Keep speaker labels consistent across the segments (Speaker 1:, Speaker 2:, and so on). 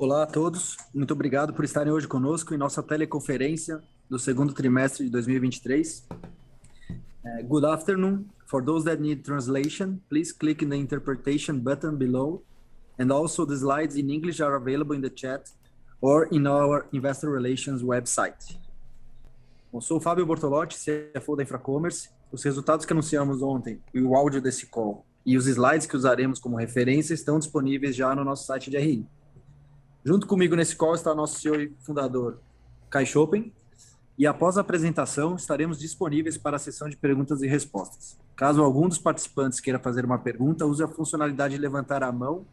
Speaker 1: Olá a todos, muito obrigado por estarem hoje conosco em nossa teleconferência do segundo trimestre de 2023. Good afternoon. For those that need translation, please click in the interpretation button below, and also the slides in English are available in the chat or in our investor relations website. Eu sou o Fábio Bortolotti, CFO da Infracommerce. Os resultados que anunciamos ontem e o áudio desse call e os slides que usaremos como referência estão disponíveis já no nosso site de RI. Junto comigo nesse call está nosso CEO e fundador, Kai Schopen, e após a apresentação estaremos disponíveis para a sessão de perguntas e respostas. Caso algum dos participantes queira fazer uma pergunta, use a funcionalidade de levantar a mão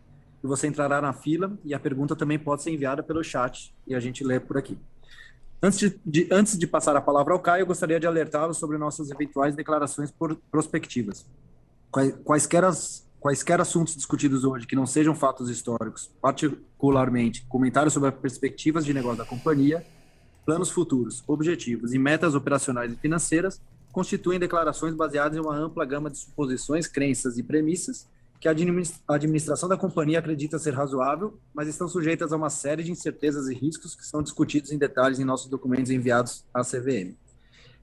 Speaker 1: e você entrará na fila, e a pergunta também pode ser enviada pelo chat e a gente lê por aqui. Antes de passar a palavra ao Kai, eu gostaria de alertá-lo sobre nossas eventuais declarações prospectivas. Quaisquer assuntos discutidos hoje que não sejam fatos históricos, particularmente comentários sobre as perspectivas de negócio da companhia, planos futuros, objetivos e metas operacionais e financeiras, constituem declarações baseadas em uma ampla gama de suposições, crenças e premissas que a administração da companhia acredita ser razoável, mas estão sujeitas a uma série de incertezas e riscos que são discutidos em detalhes em nossos documentos enviados à CVM.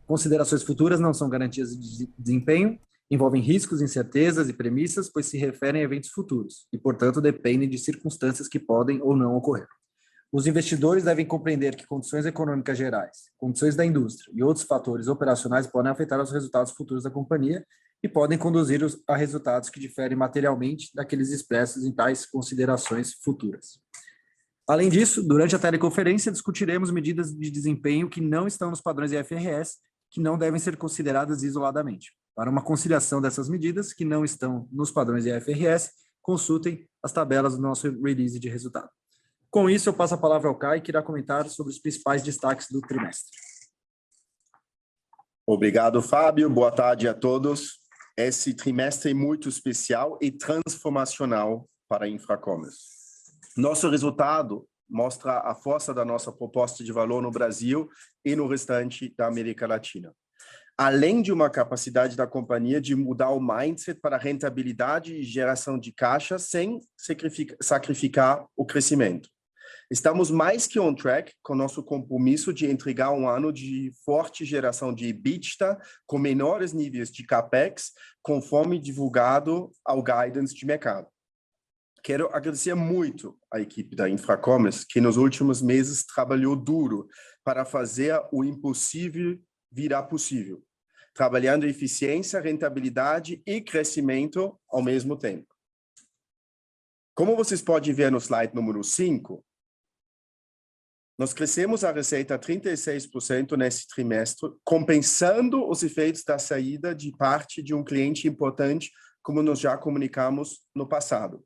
Speaker 1: Considerações futuras não são garantias de desempenho, envolvem riscos, incertezas e premissas, pois se referem a eventos futuros e, portanto, dependem de circunstâncias que podem ou não ocorrer. Os investidores devem compreender que condições econômicas gerais, condições da indústria e outros fatores operacionais podem afetar os resultados futuros da companhia e podem conduzir a resultados que diferem materialmente daqueles expressos em tais considerações futuras. Além disso, durante a teleconferência, discutiremos medidas de desempenho que não estão nos padrões IFRS, que não devem ser consideradas isoladamente. Para uma conciliação dessas medidas que não estão nos padrões IFRS, consultem as tabelas do nosso release de resultado. Com isso, eu passo a palavra ao Kai, que irá comentar sobre os principais destaques do trimestre.
Speaker 2: Obrigado, Fábio. Boa tarde a todos. Esse trimestre é muito especial e transformacional para a Infracommerce. Nosso resultado mostra a força da nossa proposta de valor no Brasil e no restante da América Latina. Além de uma capacidade da companhia de mudar o mindset para rentabilidade e geração de caixa sem sacrificar o crescimento. Estamos mais que on track com nosso compromisso de entregar um ano de forte geração de EBITDA com menores níveis de CAPEX, conforme divulgado ao guidance de mercado. Quero agradecer muito à equipe da Infracommerce, que nos últimos meses trabalhou duro para fazer o impossível virar possível, trabalhando eficiência, rentabilidade e crescimento ao mesmo tempo. Como vocês podem ver no slide número 5, nós crescemos a receita 36% nesse trimestre, compensando os efeitos da saída de parte de um cliente importante, como nós já comunicamos no passado.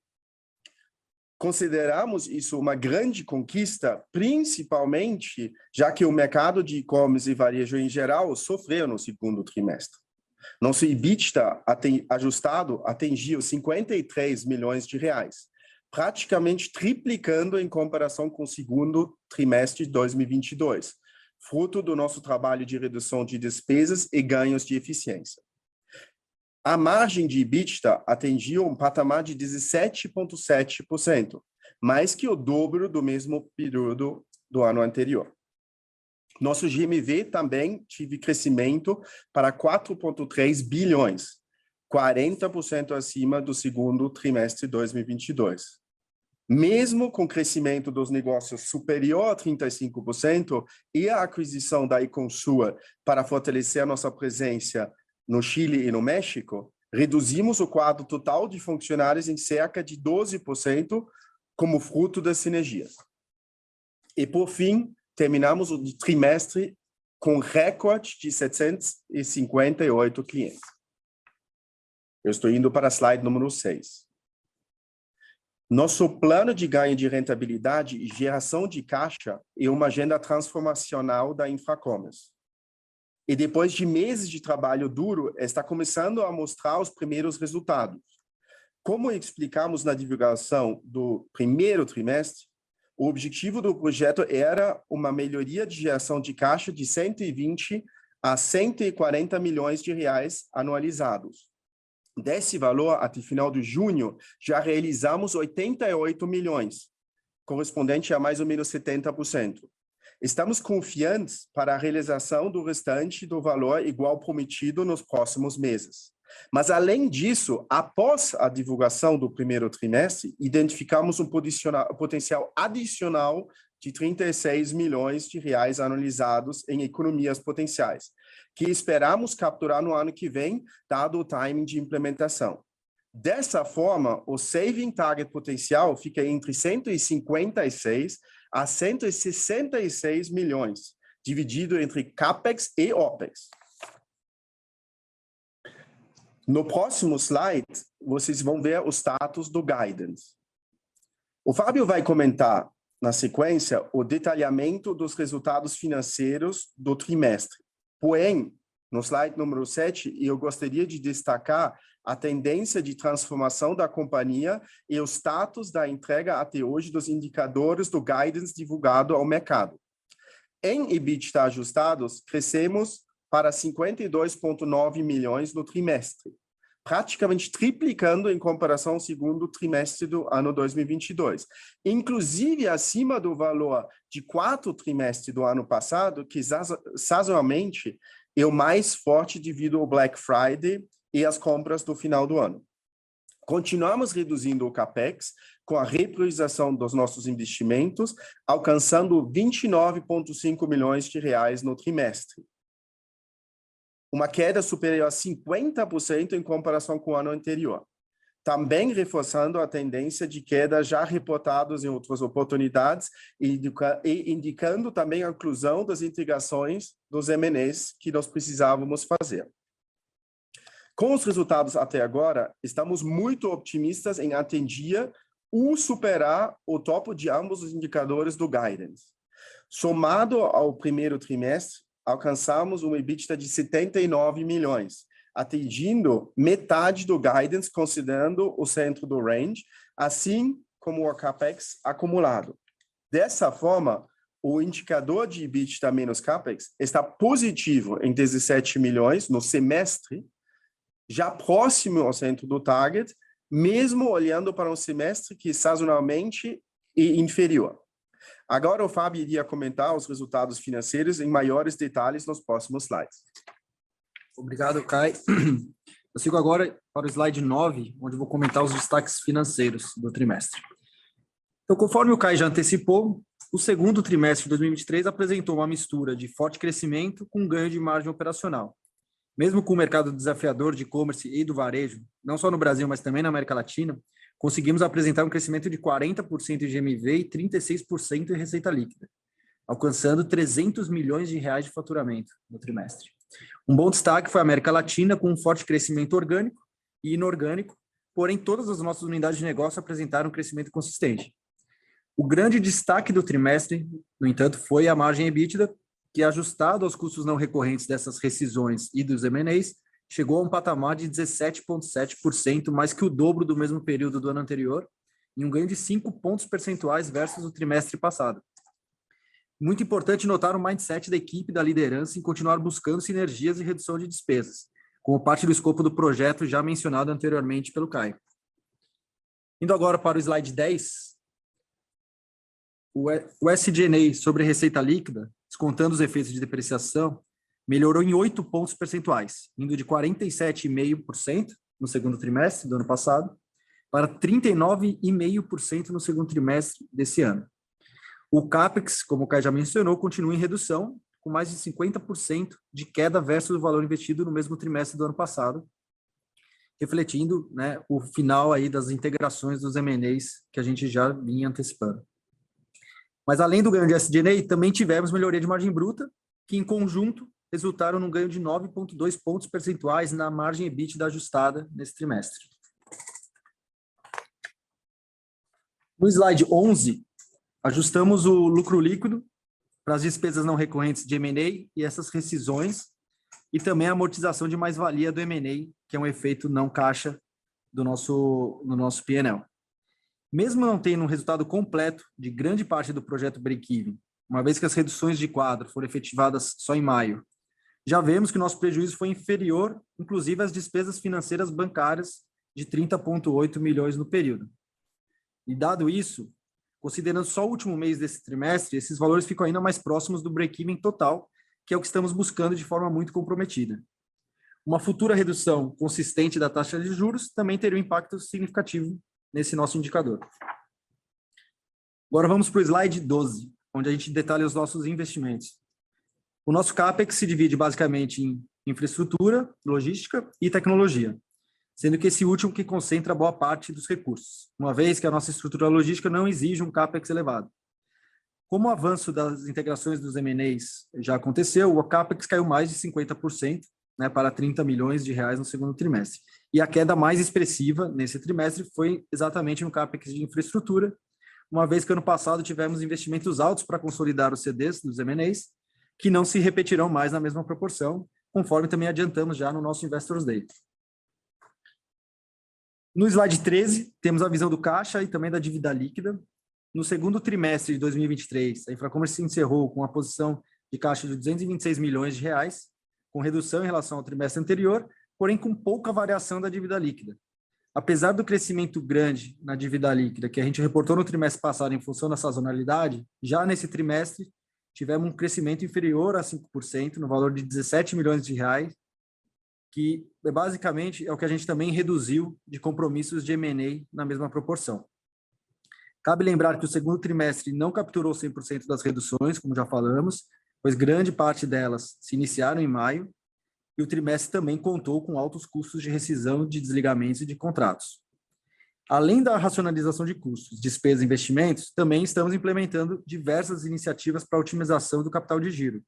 Speaker 2: Consideramos isso uma grande conquista, principalmente já que o mercado de e-commerce e varejo em geral sofreu no segundo trimestre. Nosso EBITDA ajustado atingiu 53 milhões de reais, praticamente triplicando em comparação com o segundo trimestre de 2022, fruto do nosso trabalho de redução de despesas e ganhos de eficiência. A margem de EBITDA atingiu um patamar de 17,7%, mais que o dobro do mesmo período do ano anterior. Nosso GMV também teve crescimento para 4,3 bilhões, 40% acima do segundo trimestre de 2022. Mesmo com o crescimento dos negócios superior a 35% e a aquisição da Econsua para fortalecer a nossa presença no Chile e no México, reduzimos o quadro total de funcionários em cerca de 12% como fruto das sinergias. E, por fim, terminamos o trimestre com recorde de 758 clientes. Eu estou indo para a slide número 6. Nosso plano de ganho de rentabilidade e geração de caixa é uma agenda transformacional da Infracommerce. E depois de meses de trabalho duro, está começando a mostrar os primeiros resultados. Como explicamos na divulgação do primeiro trimestre, o objetivo do projeto era uma melhoria de geração de caixa de 120 a 140 milhões de reais anualizados. Desse valor, até final de junho, já realizamos 88 milhões, correspondente a mais ou menos 70%. Estamos confiantes para a realização do restante do valor igual prometido nos próximos meses. Mas, além disso, após a divulgação do primeiro trimestre, identificamos um potencial adicional de 36 milhões de reais anualizados em economias potenciais, que esperamos capturar no ano que vem, dado o timing de implementação. Dessa forma, o saving target potencial fica entre 156 a 166 milhões, dividido entre CAPEX e OPEX. No próximo slide, vocês vão ver o status do guidance. O Fábio vai comentar, na sequência, o detalhamento dos resultados financeiros do trimestre. Porém, no slide número 7, eu gostaria de destacar a tendência de transformação da companhia e o status da entrega até hoje dos indicadores do guidance divulgado ao mercado. Em EBITDA ajustados, crescemos para 52,9 milhões no trimestre, praticamente triplicando em comparação ao segundo trimestre do ano 2022, inclusive acima do valor de 4 trimestres do ano passado, que sazonalmente é o mais forte devido ao Black Friday e as compras do final do ano. Continuamos reduzindo o CAPEX com a repriorização dos nossos investimentos, alcançando 29,5 milhões de reais no trimestre. Uma queda superior a 50% em comparação com o ano anterior. Também reforçando a tendência de queda já reportados em outras oportunidades e indicando também a inclusão das integrações dos M&As que nós precisávamos fazer. Com os resultados até agora, estamos muito otimistas em atender ou superar o topo de ambos os indicadores do guidance. Somado ao primeiro trimestre, alcançamos uma EBITDA de 79 milhões, atingindo metade do guidance, considerando o centro do range, assim como o CAPEX acumulado. Dessa forma, o indicador de EBITDA menos CAPEX está positivo em 17 milhões no semestre, já próximo ao centro do target, mesmo olhando para um semestre que sazonalmente é inferior. Agora o Fábio iria comentar os resultados financeiros em maiores detalhes nos próximos slides.
Speaker 1: Obrigado, Kai. Eu sigo agora para o slide 9, onde vou comentar os destaques financeiros do trimestre. Então, conforme o Kai já antecipou, o segundo trimestre de 2023 apresentou uma mistura de forte crescimento com ganho de margem operacional. Mesmo com o mercado desafiador de e-commerce e do varejo, não só no Brasil, mas também na América Latina, conseguimos apresentar um crescimento de 40% em GMV e 36% em receita líquida, alcançando 300 milhões de reais de faturamento no trimestre. Um bom destaque foi a América Latina, com um forte crescimento orgânico e inorgânico, porém todas as nossas unidades de negócio apresentaram um crescimento consistente. O grande destaque do trimestre, no entanto, foi a margem EBITDA, que, ajustado aos custos não recorrentes dessas rescisões e dos M&As, chegou a um patamar de 17,7%, mais que o dobro do mesmo período do ano anterior, e um ganho de 5 pontos percentuais versus o trimestre passado. Muito importante notar o mindset da equipe da liderança em continuar buscando sinergias e redução de despesas, como parte do escopo do projeto já mencionado anteriormente pelo Caio. Indo agora para o slide 10, o SG&A sobre receita líquida, descontando os efeitos de depreciação, melhorou em 8 pontos percentuais, indo de 47,5% no segundo trimestre do ano passado para 39,5% no segundo trimestre desse ano. O CAPEX, como o Kai já mencionou, continua em redução, com mais de 50% de queda versus o valor investido no mesmo trimestre do ano passado, refletindo, né, o final aí das integrações dos M&As que a gente já vinha antecipando. Mas além do ganho de SG&A, também tivemos melhoria de margem bruta, que em conjunto resultaram num ganho de 9,2 pontos percentuais na margem EBITDA ajustada nesse trimestre. No slide 11, ajustamos o lucro líquido para as despesas não recorrentes de M&A e essas rescisões, e também a amortização de mais-valia do M&A, que é um efeito não caixa no nosso P&L. Mesmo não tendo um resultado completo de grande parte do projeto break-even, uma vez que as reduções de quadro foram efetivadas só em maio, já vemos que o nosso prejuízo foi inferior, inclusive às despesas financeiras bancárias de 30,8 milhões no período. E dado isso, considerando só o último mês desse trimestre, esses valores ficam ainda mais próximos do break-even total, que é o que estamos buscando de forma muito comprometida. Uma futura redução consistente da taxa de juros também teria um impacto significativo nesse nosso indicador. Agora vamos para o slide 12, onde a gente detalha os nossos investimentos. O nosso CAPEX se divide basicamente em infraestrutura, logística e tecnologia, sendo que esse último que concentra boa parte dos recursos, uma vez que a nossa estrutura logística não exige um CAPEX elevado. Como o avanço das integrações dos M&As já aconteceu, o CAPEX caiu mais de 50%, né, para 30 milhões de reais no segundo trimestre. E a queda mais expressiva nesse trimestre foi exatamente no CAPEX de infraestrutura, uma vez que ano passado tivemos investimentos altos para consolidar os CDs dos M&As, que não se repetirão mais na mesma proporção, conforme também adiantamos já no nosso Investors Day. No slide 13, temos a visão do caixa e também da dívida líquida. No segundo trimestre de 2023, a Infracommerce se encerrou com uma posição de caixa de 226 milhões de reais, com redução em relação ao trimestre anterior, porém com pouca variação da dívida líquida. Apesar do crescimento grande na dívida líquida que a gente reportou no trimestre passado em função da sazonalidade, já nesse trimestre tivemos um crescimento inferior a 5%, no valor de 17 milhões de reais, que basicamente é o que a gente também reduziu de compromissos de M&A na mesma proporção. Cabe lembrar que o segundo trimestre não capturou 100% das reduções, como já falamos, pois grande parte delas se iniciaram em maio, e o trimestre também contou com altos custos de rescisão de desligamentos e de contratos. Além da racionalização de custos, despesas e investimentos, também estamos implementando diversas iniciativas para a otimização do capital de giro.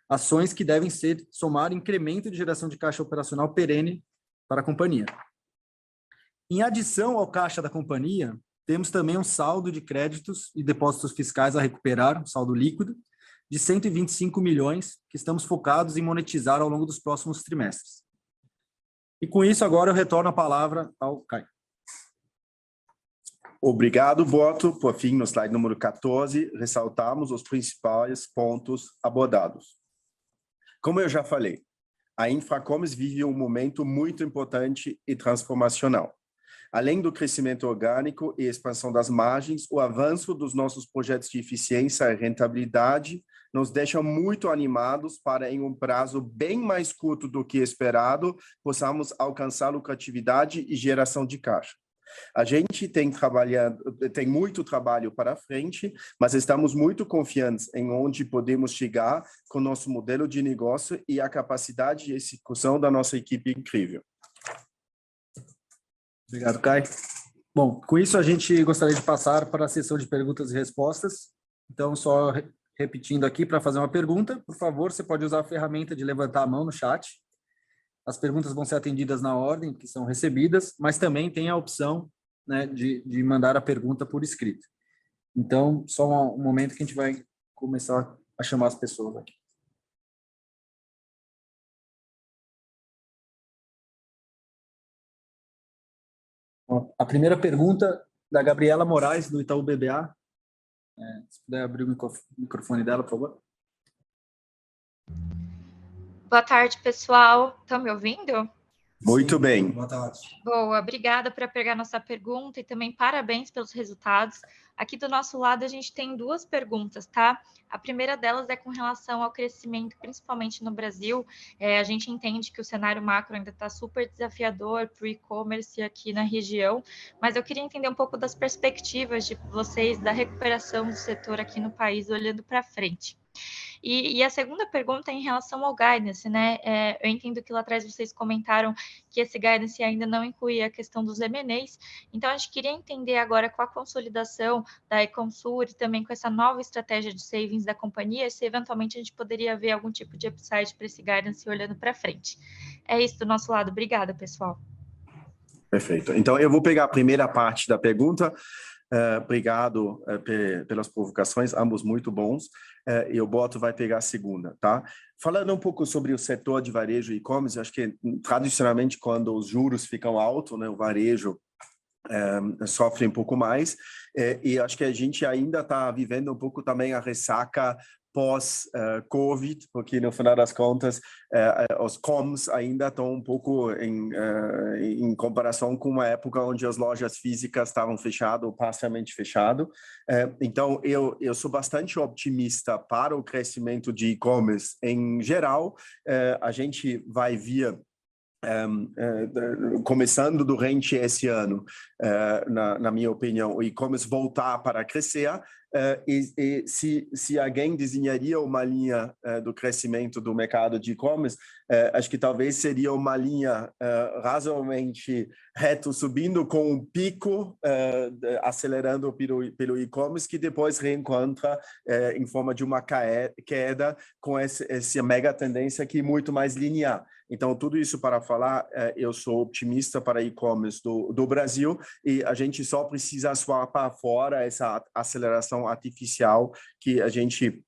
Speaker 1: Ações que devem somar incremento de geração de caixa operacional perene para a companhia. Em adição ao caixa da companhia, temos também um saldo de créditos e depósitos fiscais a recuperar, um saldo líquido, de 125 milhões, que estamos focados em monetizar ao longo dos próximos trimestres. E com isso, agora eu retorno a palavra ao Caio.
Speaker 2: Obrigado, Boto. Por fim, no slide número 14, ressaltamos os principais pontos abordados. Como eu já falei, a Infracommerce vive um momento muito importante e transformacional. Além do crescimento orgânico e expansão das margens, o avanço dos nossos projetos de eficiência e rentabilidade nos deixa muito animados para, em um prazo bem mais curto do que esperado, possamos alcançar lucratividade e geração de caixa. A gente tem muito trabalho para frente, mas estamos muito confiantes em onde podemos chegar com o nosso modelo de negócio e a capacidade de execução da nossa equipe incrível.
Speaker 1: Obrigado, Caio. Bom, com isso a gente gostaria de passar para a sessão de perguntas e respostas. Então, só repetindo aqui para fazer uma pergunta, por favor, você pode usar a ferramenta de levantar a mão no chat. As perguntas vão ser atendidas na ordem que são recebidas, mas também tem a opção, né, de mandar a pergunta por escrito. Então, só um momento que a gente vai começar a chamar as pessoas aqui. A primeira pergunta da Gabriela Moraes, do Itaú BBA. Se puder abrir o microfone dela, por favor.
Speaker 3: Boa tarde, pessoal. Estão me ouvindo?
Speaker 2: Muito
Speaker 1: Sim,
Speaker 2: bem.
Speaker 1: boa tarde.
Speaker 3: Boa, obrigada por pegar nossa pergunta e também parabéns pelos resultados. Aqui do nosso lado a gente tem duas perguntas, tá? A primeira delas é com relação ao crescimento, principalmente no Brasil. A gente entende que o cenário macro ainda está super desafiador para o e-commerce aqui na região, mas eu queria entender um pouco das perspectivas de vocês da recuperação do setor aqui no país, olhando para frente. E a segunda pergunta é em relação ao guidance, né? Eu entendo que lá atrás vocês comentaram que esse guidance ainda não incluía a questão dos M&As, então a gente queria entender agora com a consolidação da Econsur e também com essa nova estratégia de savings da companhia, se eventualmente a gente poderia ver algum tipo de upside para esse guidance olhando para frente. É isso do nosso lado. Obrigada, pessoal.
Speaker 2: Perfeito. Então, eu vou pegar a primeira parte da pergunta. Obrigado pelas provocações, ambos muito bons. E o Boto vai pegar a segunda, tá? Falando um pouco sobre o setor de varejo e e-commerce, acho que tradicionalmente quando os juros ficam altos, né, o varejo sofre um pouco mais, e acho que a gente ainda está vivendo um pouco também a ressaca pós-Covid, porque no final das contas os coms ainda estão um pouco em comparação com uma época onde as lojas físicas estavam fechadas ou parcialmente fechadas. Então, eu sou bastante otimista para o crescimento de e-commerce em geral. A gente vai via começando durante esse ano, na minha opinião, o e-commerce voltar para crescer, e se alguém desenharia uma linha do crescimento do mercado de e-commerce, acho que talvez seria uma linha razoavelmente reto subindo com um pico acelerando pelo e-commerce, que depois reencontra em forma de uma queda com essa mega tendência que é muito mais linear. Então, tudo isso para falar, eu sou otimista para e-commerce do Brasil, e a gente só precisa swapar fora essa aceleração artificial que a gente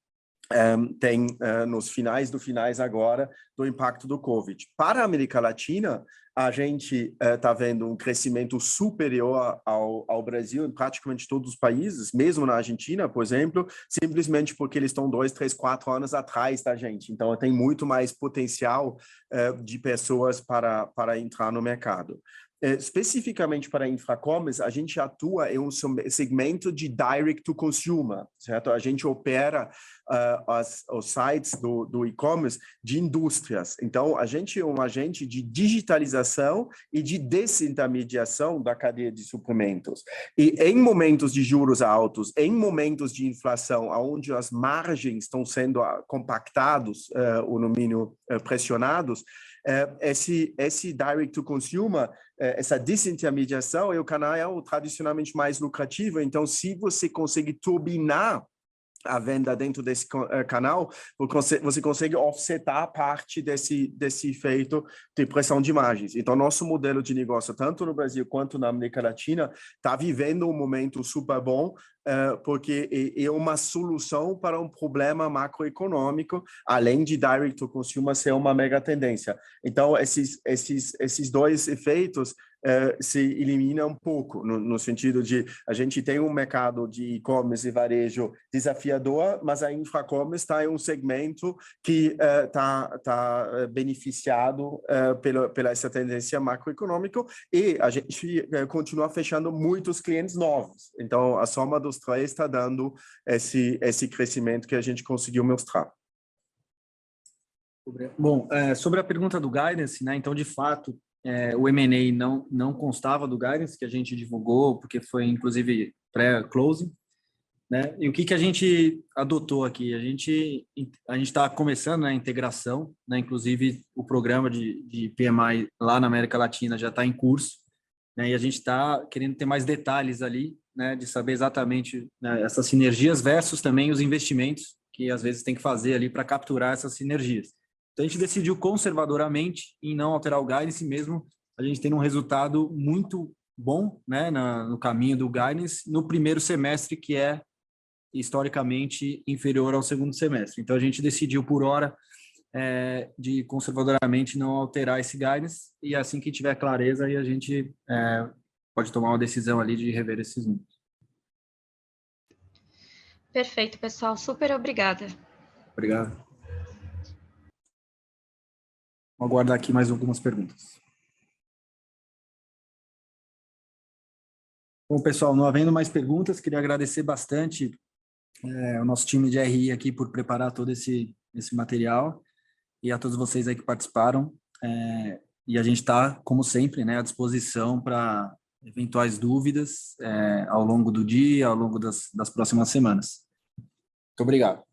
Speaker 2: tem nos finais agora do impacto do Covid. Para a América Latina, a gente está vendo um crescimento superior ao Brasil em praticamente todos os países, mesmo na Argentina, por exemplo, simplesmente porque eles estão 2, 3, 4 anos atrás da gente. Então, tem muito mais potencial de pessoas para entrar no mercado. Especificamente para Infracommerce, a gente atua em um segmento de direct to consumer, certo? A gente opera os sites do e-commerce de indústrias. Então, a gente é um agente de digitalização e de desintermediação da cadeia de suprimentos. E em momentos de juros altos, em momentos de inflação, onde as margens estão sendo compactados, ou no mínimo pressionados, esse direct to consumer, essa desintermediação é o canal tradicionalmente mais lucrativo. Então, se você consegue turbinar a venda dentro desse canal, você consegue offsetar parte desse efeito de pressão de margens. Então, nosso modelo de negócio, tanto no Brasil quanto na América Latina, está vivendo um momento super bom, porque é uma solução para um problema macroeconômico, além de direct to consumer ser uma mega tendência. Então, esses dois efeitos se elimina um pouco, no sentido de a gente tem um mercado de e-commerce e varejo desafiador, mas a Infracommerce está em um segmento que está beneficiado pela essa tendência macroeconômica, e a gente continua fechando muitos clientes novos. Então, a soma dos três está dando esse crescimento que a gente conseguiu mostrar.
Speaker 1: Bom, sobre a pergunta do guidance, né? Então, de fato, o M&A não constava do guidance que a gente divulgou, porque foi, inclusive, pré-closing, né? E o que a gente adotou aqui? A gente está começando a integração, né? Inclusive, o programa de PMI lá na América Latina já está em curso, né? E a gente está querendo ter mais detalhes ali, né? De saber exatamente, né, essas sinergias versus também os investimentos que, às vezes, tem que fazer ali para capturar essas sinergias. Então, a gente decidiu conservadoramente em não alterar o guidance, mesmo a gente tendo um resultado muito bom, né, no caminho do guidance no primeiro semestre, que é historicamente inferior ao segundo semestre. Então, a gente decidiu, por hora, de conservadoramente não alterar esse guidance, e assim que tiver clareza, aí a gente pode tomar uma decisão ali de rever esses números.
Speaker 3: Perfeito, pessoal. Super obrigada.
Speaker 1: Obrigado. Vou aguardar aqui mais algumas perguntas. Bom, pessoal, não havendo mais perguntas, queria agradecer bastante o nosso time de RI aqui por preparar todo esse material, e a todos vocês aí que participaram. E a gente está, como sempre, né, à disposição para eventuais dúvidas ao longo do dia, ao longo das próximas semanas. Muito obrigado.